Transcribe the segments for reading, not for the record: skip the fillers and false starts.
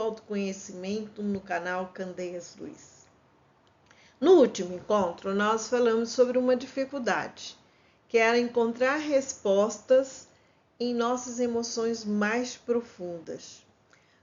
autoconhecimento no canal Candeias Luiz. No último encontro, nós falamos sobre uma dificuldade, que era encontrar respostas em nossas emoções mais profundas.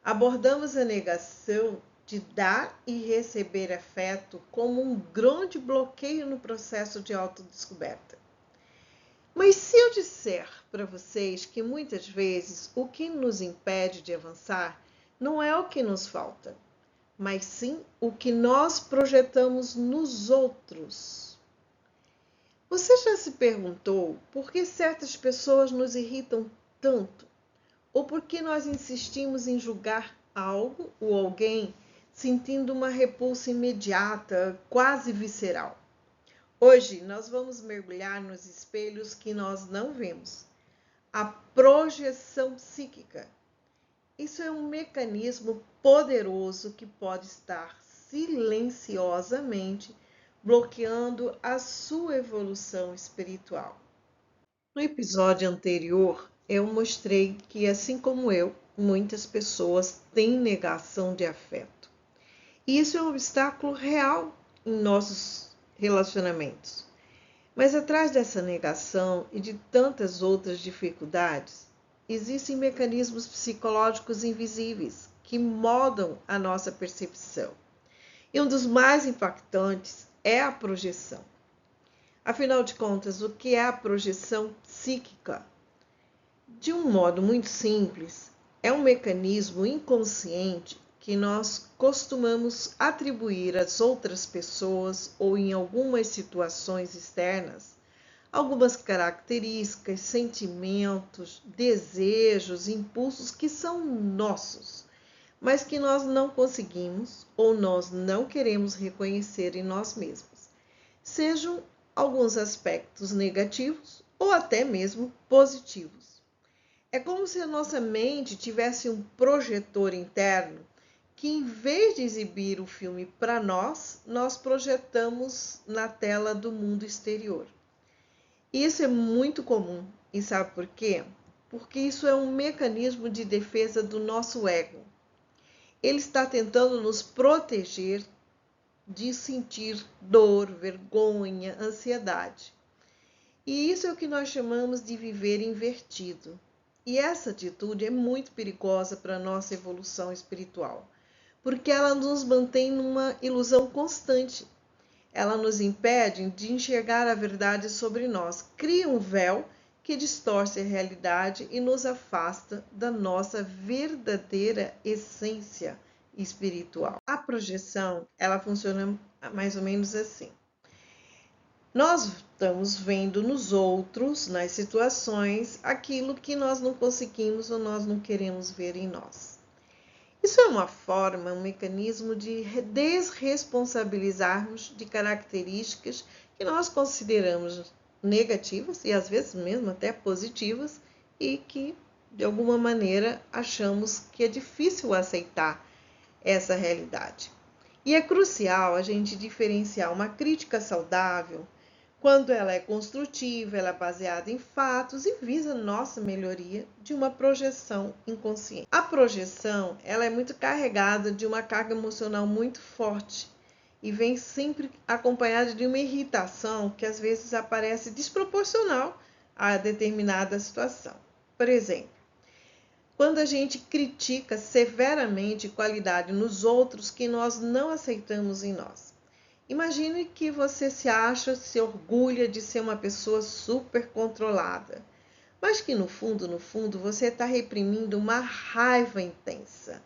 Abordamos a negação de dar e receber afeto como um grande bloqueio no processo de autodescoberta. Mas se eu disser para vocês que muitas vezes o que nos impede de avançar não é o que nos falta, mas sim o que nós projetamos nos outros. Você já se perguntou por que certas pessoas nos irritam tanto? Ou por que nós insistimos em julgar algo ou alguém sentindo uma repulsa imediata, quase visceral? Hoje nós vamos mergulhar nos espelhos que nós não vemos. A projeção psíquica. Isso é um mecanismo poderoso que pode estar silenciosamente bloqueando a sua evolução espiritual. No episódio anterior, eu mostrei que, assim como eu, muitas pessoas têm negação de afeto. E isso é um obstáculo real em nossos relacionamentos. Mas atrás dessa negação e de tantas outras dificuldades, existem mecanismos psicológicos invisíveis que moldam a nossa percepção. E um dos mais impactantes é a projeção. Afinal de contas, o que é a projeção psíquica? De um modo muito simples, é um mecanismo inconsciente que nós costumamos atribuir às outras pessoas ou em algumas situações externas algumas características, sentimentos, desejos, impulsos que são nossos, mas que nós não conseguimos ou nós não queremos reconhecer em nós mesmos. Sejam alguns aspectos negativos ou até mesmo positivos. É como se a nossa mente tivesse um projetor interno que, em vez de exibir o filme para nós, nós projetamos na tela do mundo exterior. Isso é muito comum, e sabe por quê? Porque isso é um mecanismo de defesa do nosso ego. Ele está tentando nos proteger de sentir dor, vergonha, ansiedade. E isso é o que nós chamamos de viver invertido. E essa atitude é muito perigosa para a nossa evolução espiritual, porque ela nos mantém numa ilusão constante. Ela nos impede de enxergar a verdade sobre nós, cria um véu que distorce a realidade e nos afasta da nossa verdadeira essência espiritual. A projeção, ela funciona mais ou menos assim. Nós estamos vendo nos outros, nas situações, aquilo que nós não conseguimos ou nós não queremos ver em nós. Isso é uma forma, um mecanismo de desresponsabilizarmos de características que nós consideramos negativas e às vezes mesmo até positivas e que de alguma maneira achamos que é difícil aceitar essa realidade. E é crucial a gente diferenciar uma crítica saudável quando ela é construtiva, ela é baseada em fatos e visa nossa melhoria, de uma projeção inconsciente. A projeção, ela é muito carregada de uma carga emocional muito forte e vem sempre acompanhada de uma irritação que às vezes aparece desproporcional a determinada situação. Por exemplo, quando a gente critica severamente qualidade nos outros que nós não aceitamos em nós. Imagine que você se orgulha de ser uma pessoa super controlada, mas que no fundo, você está reprimindo uma raiva intensa,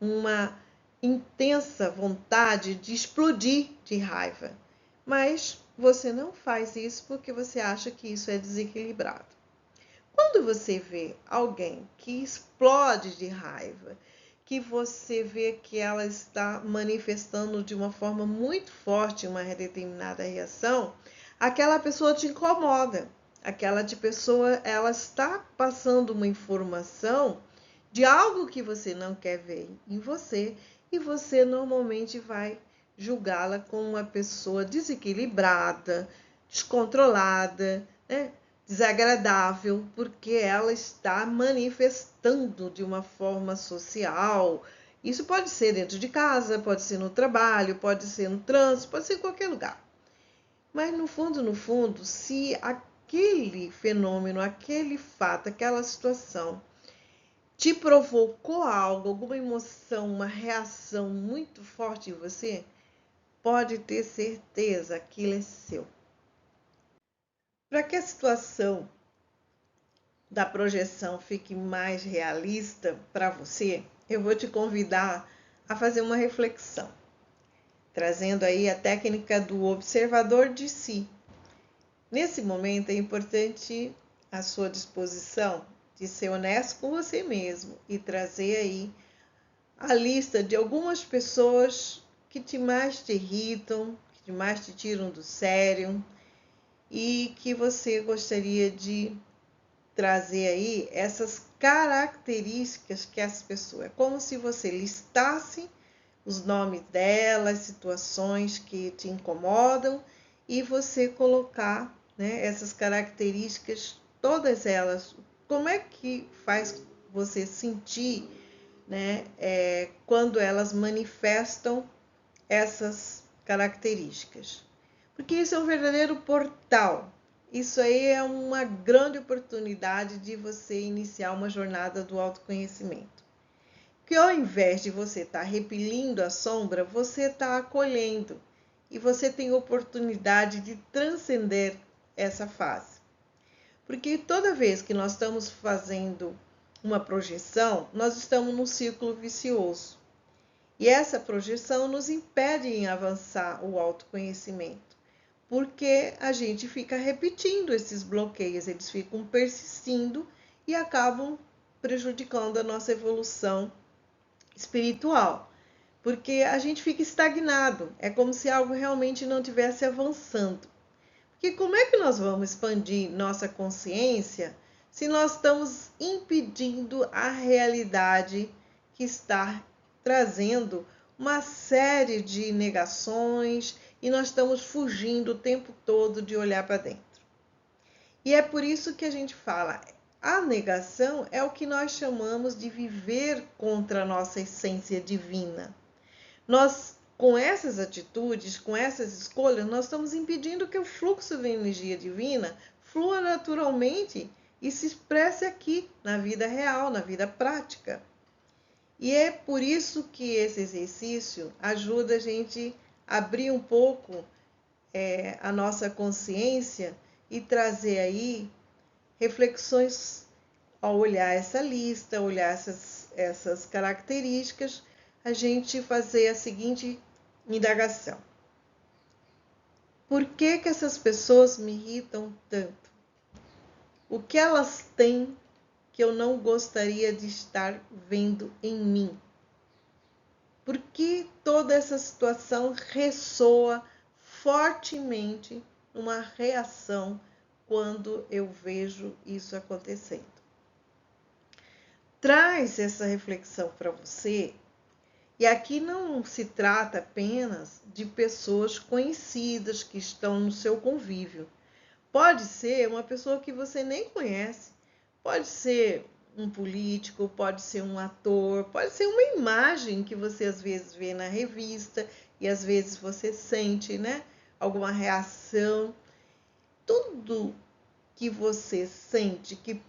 uma intensa vontade de explodir de raiva. Mas você não faz isso porque você acha que isso é desequilibrado. Quando você vê alguém que explode de raiva, que você vê que ela está manifestando de uma forma muito forte uma determinada reação, aquela pessoa te incomoda. Aquela pessoa, ela está passando uma informação de algo que você não quer ver em você e você normalmente vai julgá-la como uma pessoa desequilibrada, descontrolada, né? Desagradável, porque ela está manifestando de uma forma social Isso pode ser dentro de casa, pode ser no trabalho, pode ser no trânsito, pode ser em qualquer lugar. Mas no fundo, se aquele fenômeno, aquele fato, aquela situação te provocou algo, alguma emoção, uma reação muito forte em você, pode ter certeza que aquilo é seu. Para que a situação da projeção fique mais realista para você, eu vou te convidar a fazer uma reflexão, trazendo aí a técnica do observador de si. Nesse momento é importante a sua disposição de ser honesto com você mesmo e trazer aí a lista de algumas pessoas que mais te irritam, que mais te tiram do sério e que você gostaria de trazer aí essas características que as pessoas. É como se você listasse os nomes delas, situações que te incomodam e você colocar, né, essas características, todas elas. Como é que faz você sentir, né, quando elas manifestam essas características? Porque isso é um verdadeiro portal. Isso aí é uma grande oportunidade de você iniciar uma jornada do autoconhecimento. Que ao invés de você estar repelindo a sombra, você está acolhendo. E você tem oportunidade de transcender essa fase. Porque toda vez que nós estamos fazendo uma projeção, nós estamos num círculo vicioso. E essa projeção nos impede em avançar o autoconhecimento. Porque a gente fica repetindo esses bloqueios, eles ficam persistindo e acabam prejudicando a nossa evolução espiritual, porque a gente fica estagnado, é como se algo realmente não estivesse avançando. Porque como é que nós vamos expandir nossa consciência se nós estamos impedindo a realidade que está trazendo uma série de negações e nós estamos fugindo o tempo todo de olhar para dentro? E é por isso que a gente fala, a negação é o que nós chamamos de viver contra a nossa essência divina. Nós, com essas atitudes, com essas escolhas, nós estamos impedindo que o fluxo da energia divina flua naturalmente e se expresse aqui, na vida real, na vida prática. E é por isso que esse exercício ajuda a gente a abrir um pouco a nossa consciência e trazer aí reflexões ao olhar essa lista, olhar essas características, a gente fazer a seguinte indagação. Por que essas pessoas me irritam tanto? O que elas têm que eu não gostaria de estar vendo em mim? Por que toda essa situação ressoa fortemente numa reação quando eu vejo isso acontecendo? Traz essa reflexão para você, e aqui não se trata apenas de pessoas conhecidas que estão no seu convívio. Pode ser uma pessoa que você nem conhece, pode ser um político, pode ser um ator, pode ser uma imagem que você às vezes vê na revista e às vezes você sente, né, alguma reação. Tudo que você sente que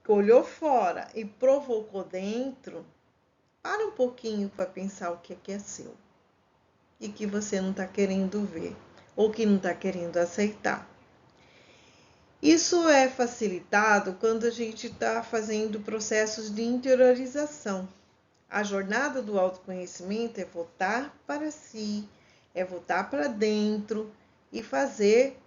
olhou fora e provocou dentro, para um pouquinho para pensar o que é seu e que você não está querendo ver ou que não está querendo aceitar. Isso é facilitado quando a gente está fazendo processos de interiorização. A jornada do autoconhecimento é voltar para si, é voltar para dentro e fazer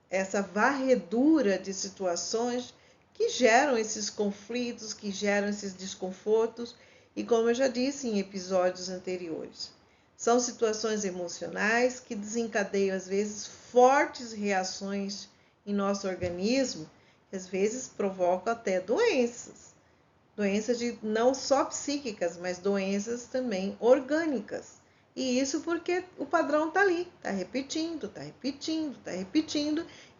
essa varredura de situações que geram esses conflitos, que geram esses desconfortos, e como eu já disse em episódios anteriores, são situações emocionais que desencadeiam às vezes fortes reações em nosso organismo, que às vezes provocam até doenças de não só psíquicas, mas doenças também orgânicas. E isso porque o padrão está ali, está repetindo,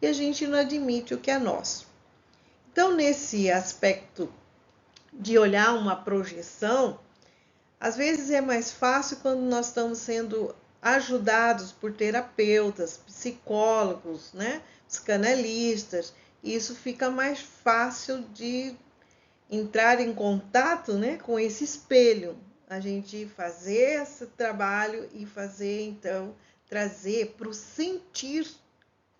e a gente não admite o que é nosso. Então, nesse aspecto de olhar uma projeção, Às vezes é mais fácil quando nós estamos sendo ajudados por terapeutas, psicólogos, né? Psicanalistas. E isso fica mais fácil de entrar em contato, né, com esse espelho. A gente fazer esse trabalho e fazer, então, trazer para o sentir.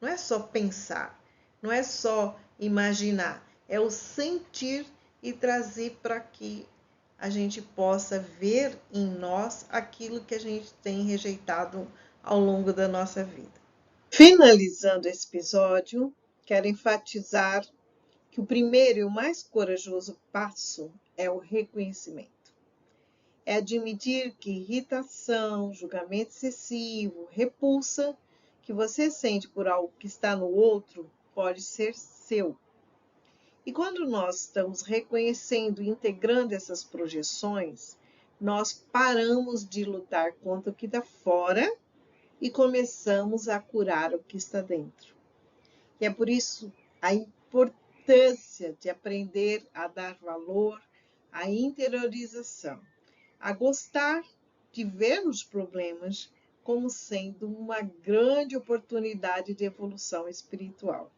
Não é só pensar, não é só imaginar, é o sentir e trazer para que a gente possa ver em nós aquilo que a gente tem rejeitado ao longo da nossa vida. Finalizando esse episódio, quero enfatizar que o primeiro e o mais corajoso passo é o reconhecimento. É admitir que irritação, julgamento excessivo, repulsa que você sente por algo que está no outro pode ser seu. E quando nós estamos reconhecendo e integrando essas projeções, nós paramos de lutar contra o que está fora e começamos a curar o que está dentro. E é por isso a importância de aprender a dar valor à interiorização, a gostar de ver os problemas como sendo uma grande oportunidade de evolução espiritual.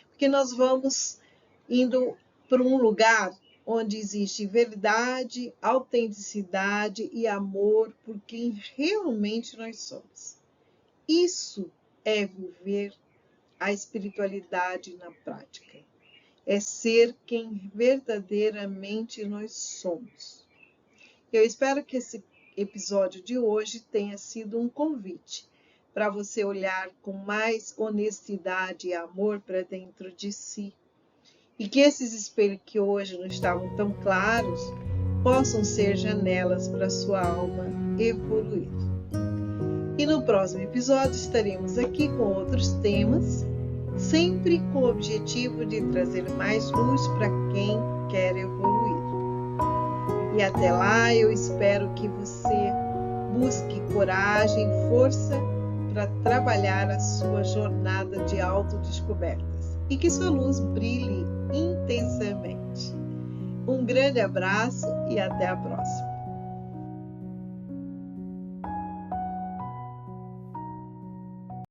Porque nós vamos indo para um lugar onde existe verdade, autenticidade e amor por quem realmente nós somos. Isso é viver a espiritualidade na prática. É ser quem verdadeiramente nós somos. Eu espero que esse episódio de hoje tenha sido um convite para você olhar com mais honestidade e amor para dentro de si. E que esses espelhos que hoje não estavam tão claros possam ser janelas para a sua alma evoluir. E no próximo episódio estaremos aqui com outros temas, sempre com o objetivo de trazer mais luz para quem quer evoluir. E até lá eu espero que você busque coragem e força para trabalhar a sua jornada de autodescobertas e que sua luz brilhe intensamente. Um grande abraço e até a próxima.